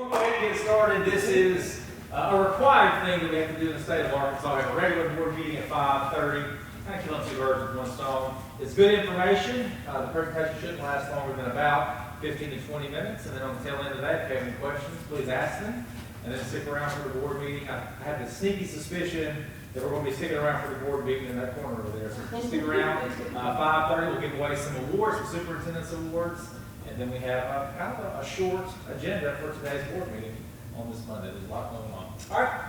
We'll go ahead and get started. This is a required thing that we have to do in the state of Arkansas. We have a regular board meeting at 5:30. Kind of killing two birds with one stone. It's good information. The presentation shouldn't last longer than about 15 to 20 minutes. And then on the tail end of that, if you have any questions, please ask them. And then stick around for the board meeting. I have this sneaky suspicion that we're going to be sticking around for the board meeting in that corner over there. So stick around. 5:30, we'll give away some awards, some superintendent's awards. And then we have kind of a short agenda for today's board meeting on this Monday. There's a lot going on. All right,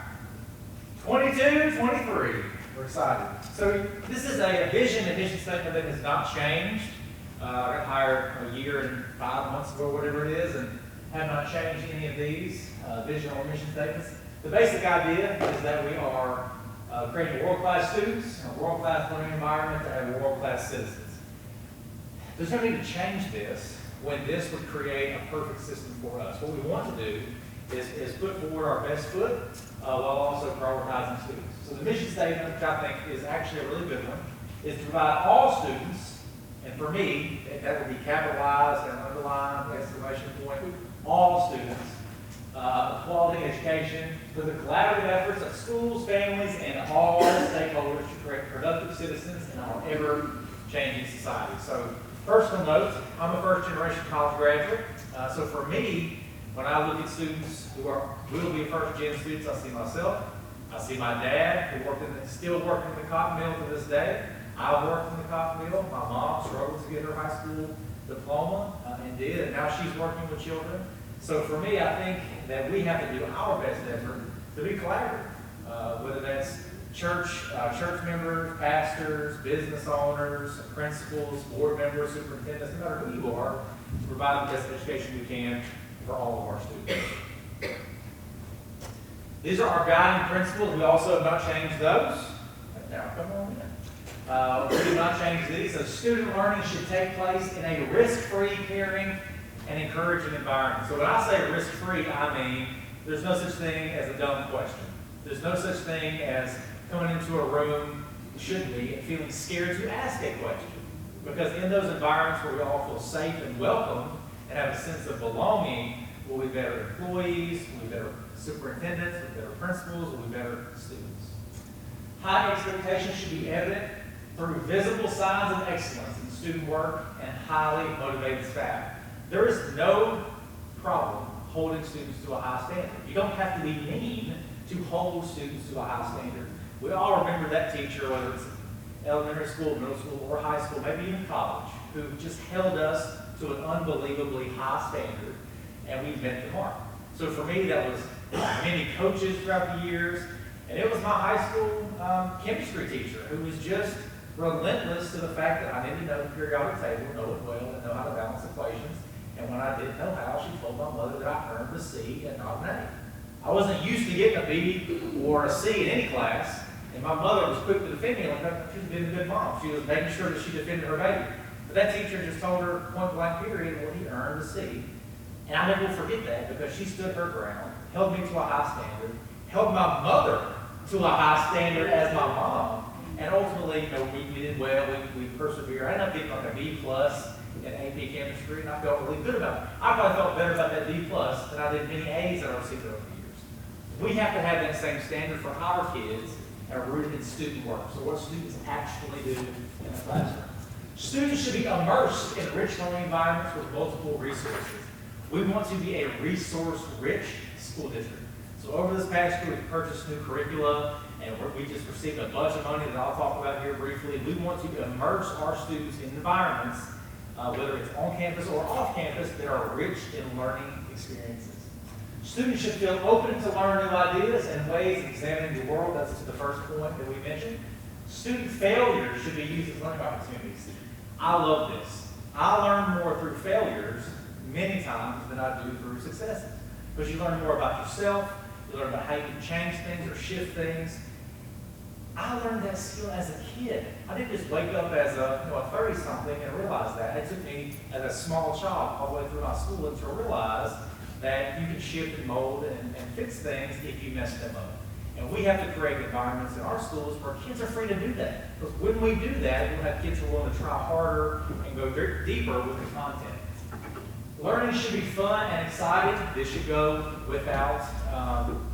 22, 23. We're excited. So this is a vision and mission statement that has not changed. I got hired a year and 5 months ago, whatever it is, and have not changed any of these vision or mission statements. The basic idea is that we are creating world-class students, a world-class learning environment, and world-class citizens. There's no need to change this when this would create a perfect system for us. What we want to do is put forward our best foot while also prioritizing students. So the mission statement, which I think is actually a really good one, is to provide all students, and for me, that would be capitalized and underlined, exclamation point, all students, quality education through the collaborative efforts of schools, families, and all stakeholders to create productive citizens in our ever-changing society. So personal note, I'm a first-generation college graduate, so for me, when I look at students who will be first-gen students, I see myself. I see my dad, who still working in the cotton mill to this day. I worked in the cotton mill. My mom struggled to get her high school diploma and did, and now she's working with children. So for me, I think that we have to do our best effort to be collaborative, whether that's church members, pastors, business owners, principals, board members, superintendents, no matter who you are, to provide the best education we can for all of our students. These are our guiding principles. We also have not changed those. Now, come on in. We have not changed these. So student learning should take place in a risk-free, caring, and encouraging environment. So when I say risk-free, I mean there's no such thing as a dumb question. There's no such thing as coming into a room, should be, and feeling scared to ask a question. Because in those environments where we all feel safe and welcome and have a sense of belonging, we'll be better employees, we'll be better superintendents, we'll be better principals, we'll be better students. High expectations should be evident through visible signs of excellence in student work and highly motivated staff. There is no problem holding students to a high standard. You don't have to be mean to hold students to a high standard. We all remember that teacher, whether it's elementary school, middle school, or high school, maybe even college, who just held us to an unbelievably high standard, and we met the mark. So for me, that was many coaches throughout the years, and it was my high school chemistry teacher who was just relentless to the fact that I needed to know the periodic table, know it well, and know how to balance equations. And when I didn't know how, she told my mother that I earned a C and not an A. I wasn't used to getting a B or a C in any class, and my mother was quick to defend me like she's been a good mom. She was making sure that she defended her baby. But that teacher just told her point blank period, well, he earned a C. And I never will forget that because she stood her ground, held me to a high standard, held my mother to a high standard as my mom, and ultimately, we did well, we persevered. I ended up getting like a B plus in AP chemistry, and I felt really good about it. I probably felt better about that B plus than I did many A's that I received over the years. We have to have that same standard for our kids and are rooted in student work. So what students actually do in the classroom. Students should be immersed in rich learning environments with multiple resources. We want to be a resource-rich school district. So over this past year, we've purchased new curricula, and we just received a bunch of money that I'll talk about here briefly. We want to immerse our students in environments, whether it's on campus or off campus, that are rich in learning experiences. Students should feel open to learn new ideas and ways of examining the world. That's to the first point that we mentioned. Student failures should be used as learning opportunities. I love this. I learn more through failures many times than I do through successes. Because you learn more about yourself, you learn about how you can change things or shift things. I learned that skill as a kid. I didn't just wake up as a 30-something and realize that. It took me as a small child all the way through my schooling to realize that you can shift and mold and fix things if you mess them up. And we have to create environments in our schools where kids are free to do that. Because when we do that, we'll have kids who are willing to try harder and go deeper with the content. Learning should be fun and exciting. This should go without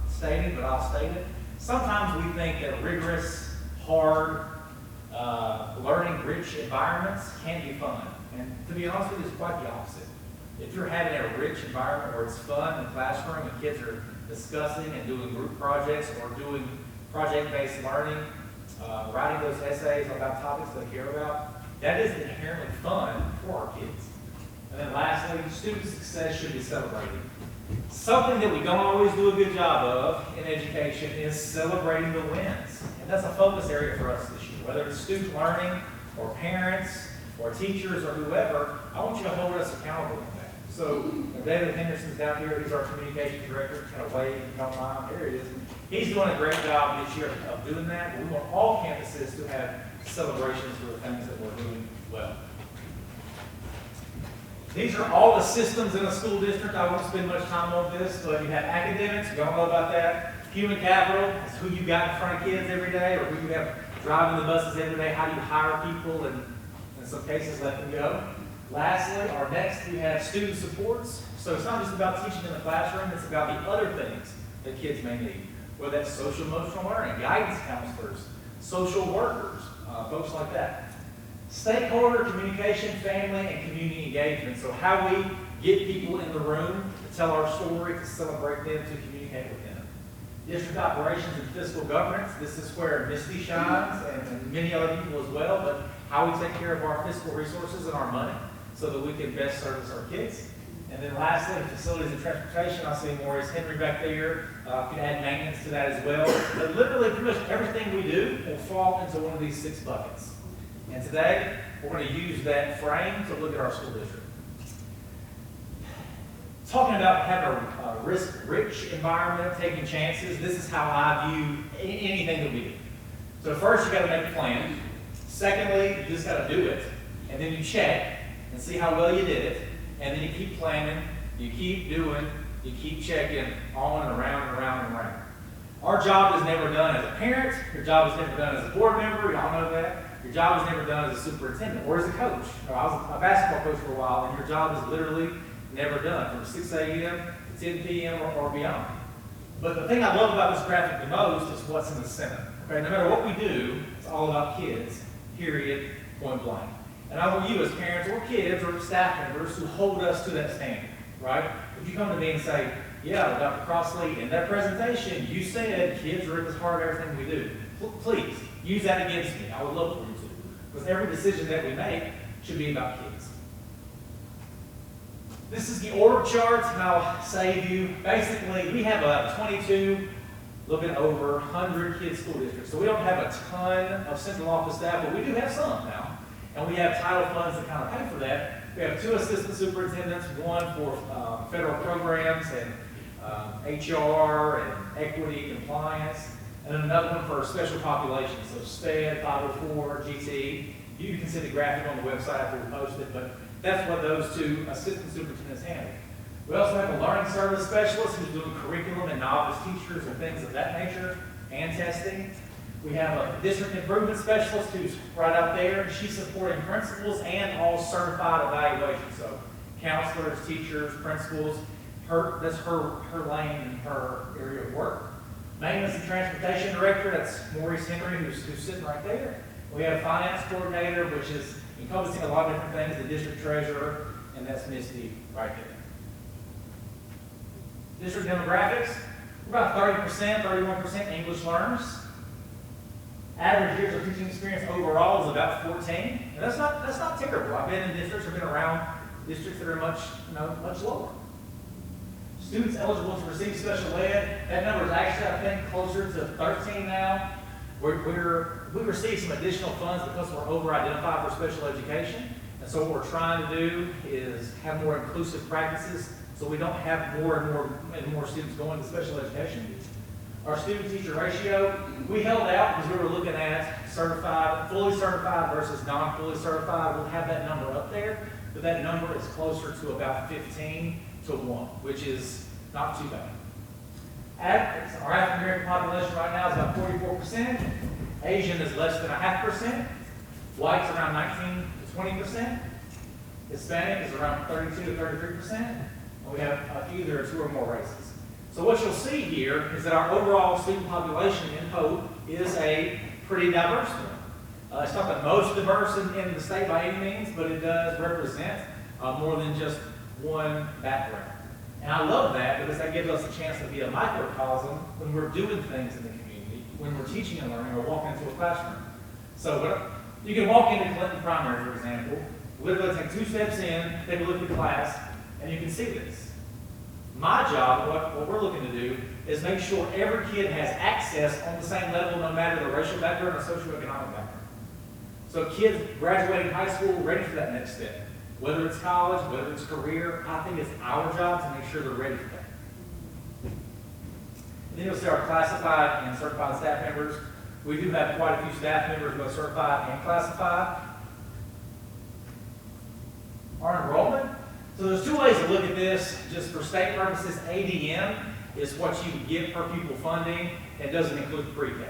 stating, but I'll state it. Sometimes we think that rigorous, hard, learning-rich environments can be fun. And to be honest with you, it's quite the opposite. If you're having a rich environment where it's fun in the classroom and kids are discussing and doing group projects or doing project-based learning, writing those essays about topics they care about, that is inherently fun for our kids. And then lastly, student success should be celebrated. Something that we don't always do a good job of in education is celebrating the wins. And that's a focus area for us this year. Whether it's student learning or parents or teachers or whoever, I want you to hold us accountable in that. So David Henderson's down here, he's our communications director, kind of wave, if you don't mind, there he is. He's doing a great job this year of doing that, but we want all campuses to have celebrations for the things that we're doing well. These are all the systems in a school district. I won't spend much time on this, but you have academics, we all know about that. Human capital is who you got in front of kids every day, or who you have driving the buses every day. How do you hire people and in some cases let them go? Lastly, our next, we have student supports. So it's not just about teaching in the classroom, it's about the other things that kids may need. Whether that's social emotional learning, guidance counselors, social workers, folks like that. Stakeholder communication, family, and community engagement. So how we get people in the room to tell our story, to celebrate them, to communicate with them. District operations and fiscal governance. This is where Misty shines, and many other people as well, but how we take care of our fiscal resources and our money so that we can best service our kids. And then lastly, facilities and transportation. I see Maurice Henry back there. You can add maintenance to that as well. But literally, pretty much everything we do will fall into one of these 6 buckets. And today, we're going to use that frame to look at our school district. Talking about having a risk-rich environment, taking chances, this is how I view anything that we do. So first, you got to make a plan. Secondly, you just got to do it. And then you check and see how well you did it. And then you keep planning, you keep doing, you keep checking on and around and around and around. Our job is never done as a parent. Your job is never done as a board member. Y'all know that. Your job is never done as a superintendent or as a coach. I was a basketball coach for a while, and your job is literally never done from 6 a.m. to 10 p.m. or beyond. But the thing I love about this graphic the most is what's in the center. Okay, no matter what we do, it's all about kids, period, point blank. And I want you as parents or kids or staff members to hold us to that standard, right? If you come to me and say, yeah, Dr. Crossley, in that presentation, you said kids are at the heart of everything we do. Please, use that against me. I would love for you to. Because every decision that we make should be about kids. This is the org chart, and I'll save you. Basically, we have a 22, a little bit over 100 kids school districts. So we don't have a ton of central office staff, but we do have some now. And we have title funds that kind of pay for that. We have 2 assistant superintendents, one for federal programs and HR and equity compliance, and then another one for special populations, so SPED, 504, GT. You can see the graphic on the website after we post it, but that's what those 2 assistant superintendents handle. We also have a learning service specialist who's doing curriculum and novice teachers and things of that nature, and testing. We have a district improvement specialist who's right out there. She's supporting principals and all certified evaluations. So counselors, teachers, principals, that's her lane and her area of work. Maintenance and transportation director, that's Maurice Henry, who's sitting right there. We have finance coordinator, which is encompassing a lot of different things, the district treasurer, and that's Misty right there. District demographics, we're about 30%, 31% English learners. Average years of teaching experience overall is about 14, and that's not terrible. I've been in districts, I've been around districts that are much lower. Students eligible to receive special ed, that number is actually, I think, closer to 13 now. We receive some additional funds because we're over-identified for special education, and so what we're trying to do is have more inclusive practices so we don't have more and more students going to special education. Our student-teacher ratio, we held out because we were looking at certified, fully certified versus non-fully certified. We'll have that number up there, but that number is closer to about 15 to 1, which is not too bad. Our African American population right now is about 44%. Asian is less than 0.5%. White's around 19 to 20%. Hispanic is around 32 to 33%, and we have a few that are 2 or more races. So what you'll see here is that our overall student population in Hope is a pretty diverse one. It's not the most diverse in the state by any means, but it does represent more than just one background. And I love that because that gives us a chance to be a microcosm when we're doing things in the community, when we're teaching and learning or walking into a classroom. So you can walk into Clinton Primary, for example, literally take 2 steps in, take a look at the class, and you can see this. My job, what we're looking to do, is make sure every kid has access on the same level, no matter the racial background or socioeconomic background. So kids graduating high school ready for that next step. Whether it's college, whether it's career, I think it's our job to make sure they're ready for that. And then you'll see our classified and certified staff members. We do have quite a few staff members, both certified and classified. Our enrollment. So there's 2 ways to look at this. Just for state purposes, ADM is what you get per pupil funding. It doesn't include pre-K.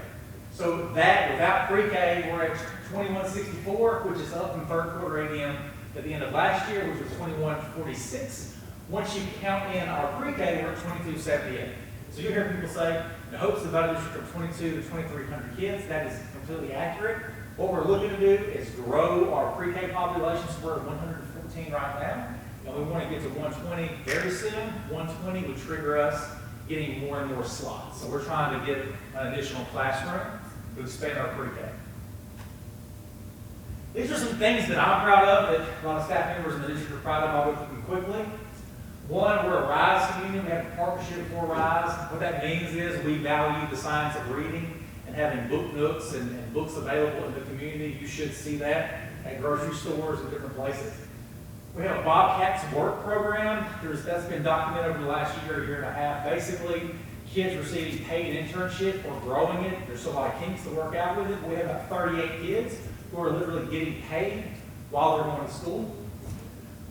So that, without pre-K, we're at 2164, which is up from 3rd quarter ADM at the end of last year, which was 2146. Once you count in our pre-K, we're at 2278. So you hear people say, the Hope's divided district of 22 to 2,300 kids. That is completely accurate. What we're looking to do is grow our pre-K population. So we're at 114 right now, and we want to get to 120 very soon. 120 would trigger us getting more and more slots. So we're trying to get an additional classroom to expand our pre-K. These are some things that I'm proud of, that a lot of staff members in the district are proud of. I'll go through them quickly. One, we're a RISE community. We have a partnership for RISE. What that means is we value the science of reading and having book nooks and books available in the community. You should see that at grocery stores and different places. We have a Bobcats Work program. That's been documented over the last year and a half. Basically, kids receiving paid internship or growing it. There's a lot of kinks to work out with it. We have about 38 kids who are literally getting paid while they're going to school.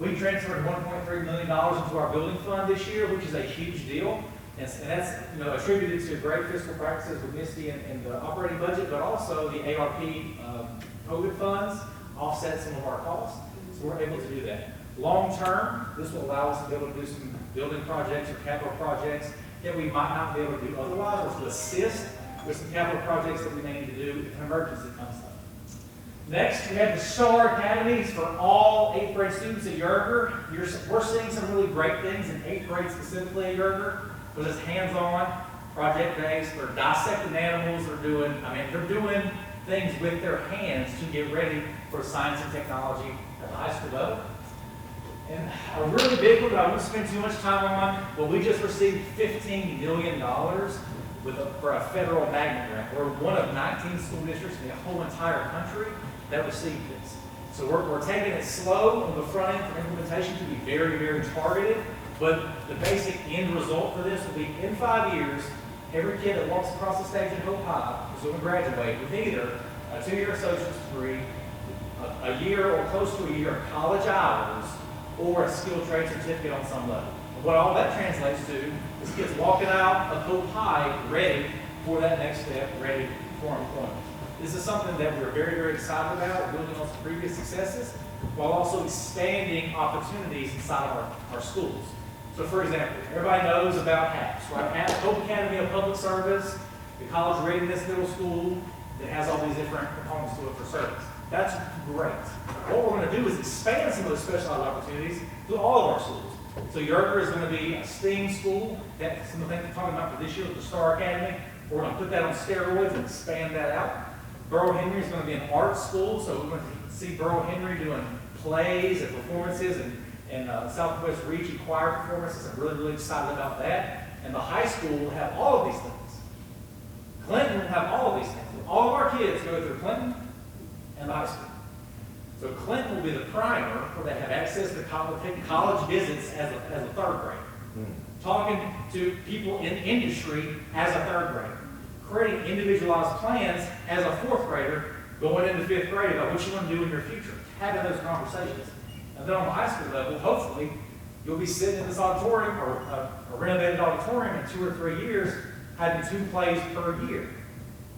We transferred $1.3 million into our building fund this year, which is a huge deal. And that's attributed to great fiscal practices with Misty and the operating budget, but also the ARP COVID funds offset some of our costs. So we're able to do that. Long term, this will allow us to be able to do some building projects or capital projects that we might not be able to do otherwise, or to assist with some capital projects that we may need to do if an emergency comes up. Next, we have the STAR Academies for all 8th grade students at Yerger. We're seeing some really great things in 8th grade specifically at Yerger, but it's hands-on, project-based. They're dissecting animals. They're doing things with their hands to get ready for science and technology at the high school level. And a really big one that I won't spend too much time on, but we just received $15 million for a federal magnet grant. We're one of 19 school districts in the whole entire country that received this. So we're taking it slow on the front end for implementation to be very, very targeted, but the basic end result for this will be in 5 years, every kid that walks across the stage at Hope High is going to graduate with either a 2-year associate's degree, a year or close to a year of college hours, or a skilled trade certificate on some level. And what all that translates to is kids walking out of Hope High ready for that next step, ready for employment. This is something that we're very, very excited about, building on some previous successes, while also expanding opportunities inside our schools. So for example, everybody knows about HAPS, right? HAPS, Hope Academy of Public Service, the College Readiness Middle School, that has all these different components to it for service. That's great. What we're going to do is expand some of those specialized opportunities to all of our schools. So Yerger is going to be a STEAM school. That's some of the things we're talking about for this year with the STAR Academy. We're going to put that on steroids and expand that out. Burrow Henry is going to be an art school, so we're going to see Burrow Henry doing plays and performances and Southwest Region choir performances. I'm really, really excited about that. And the high school will have all of these things. Clinton will have all of these things. All of our kids go through Clinton and the high school. So Clinton will be the primer where they have access to taking college visits as a 3rd grader. Talking to people in industry as a 3rd grader. Creating individualized plans as a 4th grader going into 5th grade about what you want to do in your future. Having those conversations. And then on the high school level, hopefully, you'll be sitting in this auditorium or a renovated auditorium in 2 or 3 years having 2 plays per year.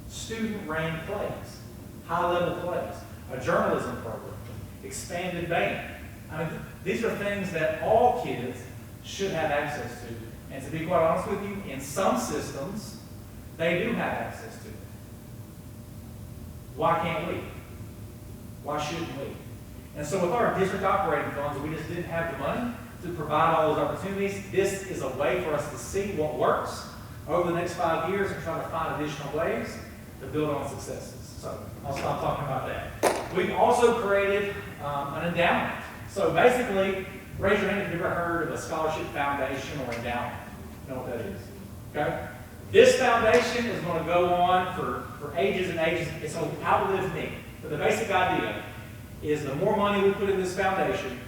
Student-ran plays, high-level plays, a journalism program, expanded band. I mean, These are things that all kids should have access to. And to be quite honest with you, in some systems, they do have access to it. Why can't we? Why shouldn't we? And so with our district operating funds, we just didn't have the money to provide all those opportunities. This is a way for us to see what works over the next 5 years and try to find additional ways to build on successes. So I'll stop talking about that. We've also created an endowment. So basically, raise your hand if you've ever heard of a scholarship foundation or endowment. You know what that is? Okay? This foundation is going to go on for ages and ages. It's going to outlive me. But the basic idea is the more money we put in this foundation,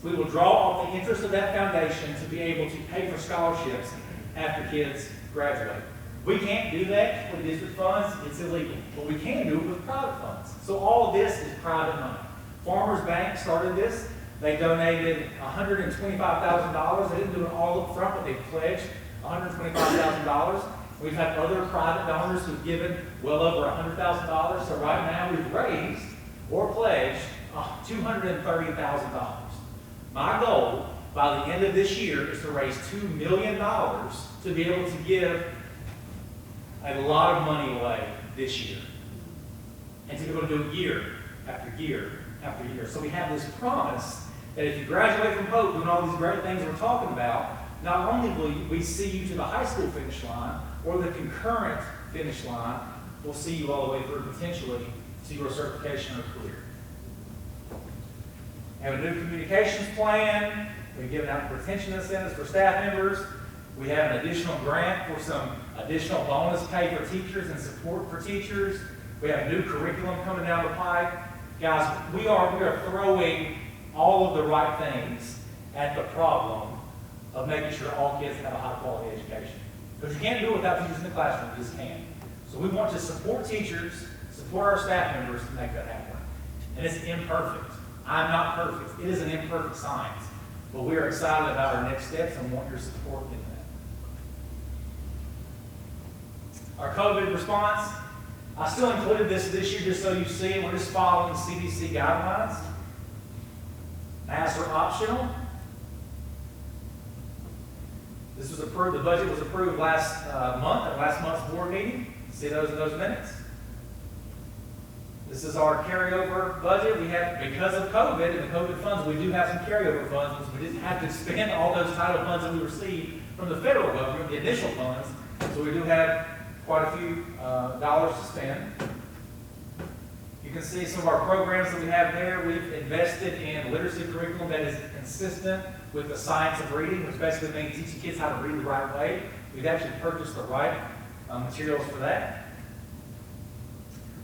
we will draw off the interest of that foundation to be able to pay for scholarships after kids graduate. We can't do that with district funds. It's illegal. But we can do it with private funds. So all of this is private money. Farmers Bank started this. They donated $125,000. They didn't do it all up front, but they pledged $125,000. We've had other private donors who've given well over $100,000. So right now we've raised or pledged $230,000. My goal by the end of this year is to raise $2 million to be able to give a lot of money away this year. And to be able to do it year after year after year. So we have this promise that if you graduate from Hope doing all these great things we're talking about, not only will we see you to the high school finish line or the concurrent finish line, we'll see you all the way through potentially to your certification or career. We have a new communications plan. We've given out retention incentives for staff members. We have an additional grant for some additional bonus pay for teachers and support for teachers. We have a new curriculum coming down the pipe. Guys, we are throwing all of the right things at the problem of making sure all kids have a high quality education. Because you can't do it without teachers in the classroom, you just can't. So we want to support teachers, support our staff members to make that happen. And it's imperfect. I'm not perfect. It is an imperfect science. But we are excited about our next steps and want your support in that. Our COVID response, I still included this year just so you see it. We're just following CDC guidelines. Masks are optional. This was approved, the budget was approved last month at last month's board meeting. See those in those minutes. This is our carryover budget. We have, because of COVID and the COVID funds, we do have some carryover funds. We didn't have to spend all those title funds that we received from the federal government, the initial funds. So we do have quite a few dollars to spend. You can see some of our programs that we have there. We've invested in literacy curriculum that is consistent with the science of reading, which basically means teaching kids how to read the right way. We've actually purchased the right materials for that.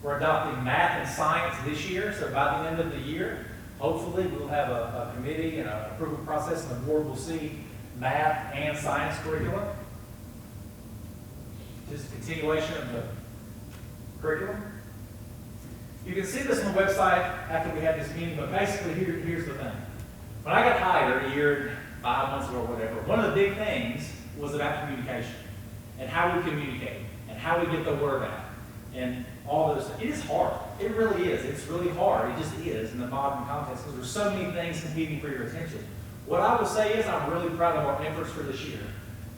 We're adopting math and science this year, so by the end of the year, hopefully we'll have a committee and an approval process, and the board will see math and science curriculum. Just a continuation of the curriculum. You can see this on the website after we had this meeting, but basically here's the thing. When I got hired a year, 5 months ago or whatever, one of the big things was about communication and how we communicate and how we get the word out and all those things. It is hard. It really is. It's really hard. It just is in the modern context because there's so many things competing for your attention. What I will say is I'm really proud of our efforts for this year.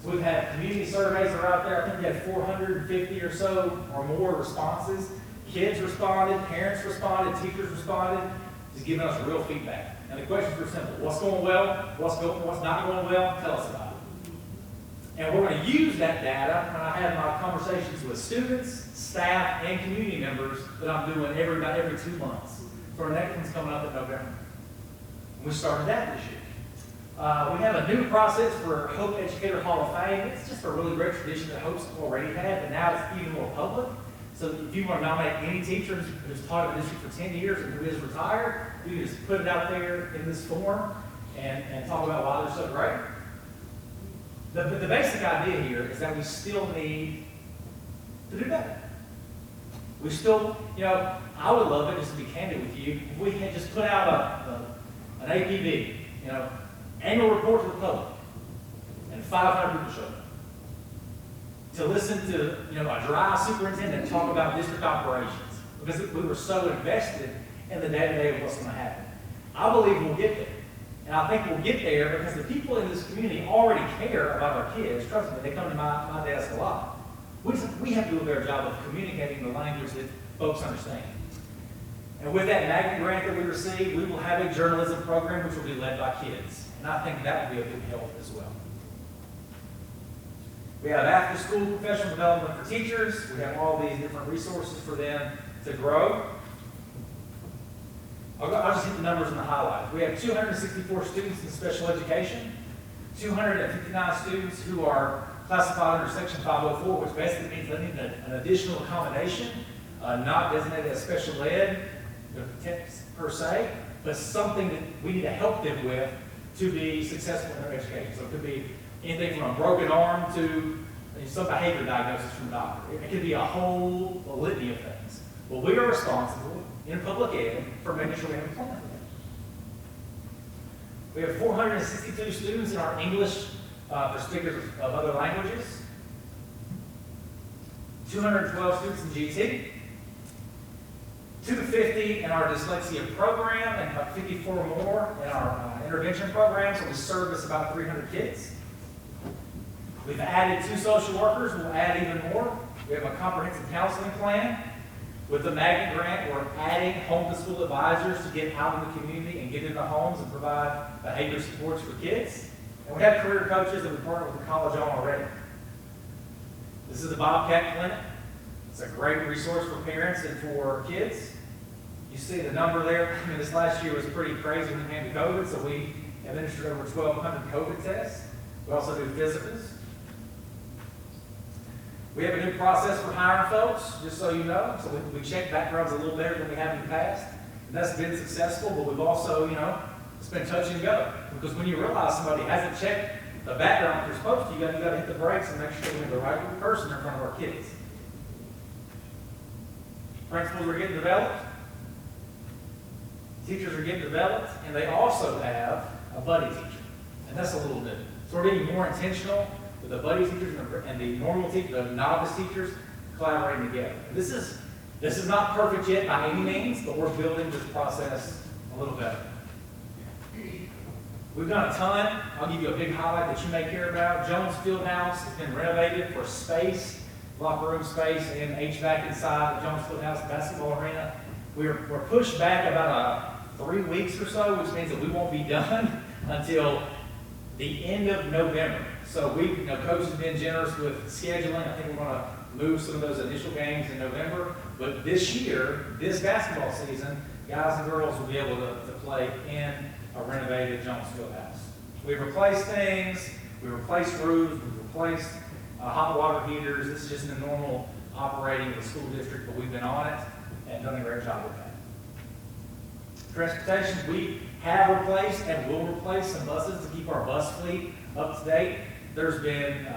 So we've had community surveys that are out there. I think we had 450 or so or more responses. Kids responded, parents responded, teachers responded. It's giving us real feedback. And the questions are simple. What's going well? What's not going well? Tell us about it. And we're going to use that data when I have my conversations with students, staff, and community members that I'm doing about every 2 months. So our next one's coming up in November. We started that this year. We have a new process for Hope Educator Hall of Fame. It's just a really great tradition that Hope's already had, but now it's even more public. So if you want to nominate any teacher who's taught in the district for 10 years and who is retired, you can just put it out there in this form and talk about why they're so great. The basic idea here is that we still need to do better. We still, I would love it, just to be candid with you, if we had just put out an APB, annual report to the public, and 500 people showed up. To listen to, a dry superintendent talk about district operations, because we were so invested in the day-to-day of what's going to happen. I believe we'll get there. And I think we'll get there because the people in this community already care about our kids. Trust me, they come to my desk a lot. We have to do a better job of communicating the language that folks understand. And with that Magnet grant that we received, we will have a journalism program which will be led by kids. And I think that will be a big help as well. We have after-school professional development for teachers. We have all these different resources for them to grow. I'll just hit the numbers and the highlights. We have 264 students in special education, 259 students who are classified under Section 504, which basically means they need an additional accommodation, not designated as special ed per se, but something that we need to help them with to be successful in their education. So it could be anything from a broken arm to some behavior diagnosis from a doctor. It could be a whole litany of things. Well, we are responsible in public ed for making sure we have a plan for them. We have 462 students in our English for speakers of other languages, 212 students in GT, 250 in our dyslexia program, and about 54 more in our intervention program, so we service about 300 kids. We've added 2 social workers, we'll add even more. We have a comprehensive counseling plan. With the Magnet grant, we're adding home-to-school advisors to get out in the community and get into homes and provide behavior supports for kids. And we have career coaches that we partner with the college on already. This is the Bobcat Clinic. It's a great resource for parents and for kids. You see the number there. I mean, this last year was pretty crazy when it came to COVID, so we administered over 1,200 COVID tests. We also do physicals. We have a new process for hiring folks, just so you know. So we check backgrounds a little better than we have in the past. And that's been successful, but we've also, it's been touch and go. Because when you realize somebody hasn't checked the background they're supposed to, you got to hit the brakes and make sure we have the right person in front of our kids. Principals are getting developed. Teachers are getting developed. And they also have a buddy teacher. And that's a little bit. So we're being more intentional with the buddy teachers and the normal teachers, the novice teachers, collaborating together. And this is not perfect yet by any means, but we're building this process a little better. We've done a ton. I'll give you a big highlight that you may care about. Jones Fieldhouse has been renovated for space, locker room space, and HVAC inside the Jones Fieldhouse basketball arena. We're pushed back about 3 weeks or so, which means that we won't be done until the end of November. So Coach has been generous with scheduling. I think we're going to move some of those initial games in November. But this year, this basketball season, guys and girls will be able to play in a renovated Jones Fieldhouse. We've replaced things. We've replaced roofs. We've replaced hot water heaters. This is just the normal operating of the school district, but we've been on it and done a great job with that. Transportation, we have replaced and will replace some buses to keep our bus fleet up to date. There's been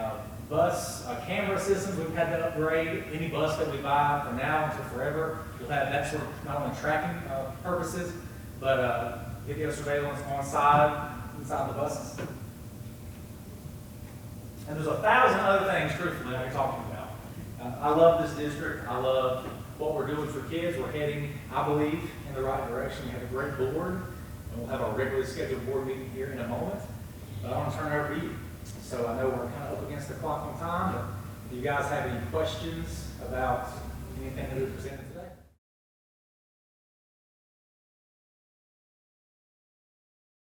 bus camera systems we've had to upgrade. Any bus that we buy from now until forever will have that sort of not only tracking purposes, but video surveillance inside the buses. And there's 1,000 other things, truthfully, I can talk to you about. I love this district. I love what we're doing for kids. We're heading, I believe, in the right direction. We have a great board, and we'll have our regularly scheduled board meeting here in a moment. But I want to turn it over to you. So I know we're kind of up against the clock on time, but if you guys have any questions about anything that we presented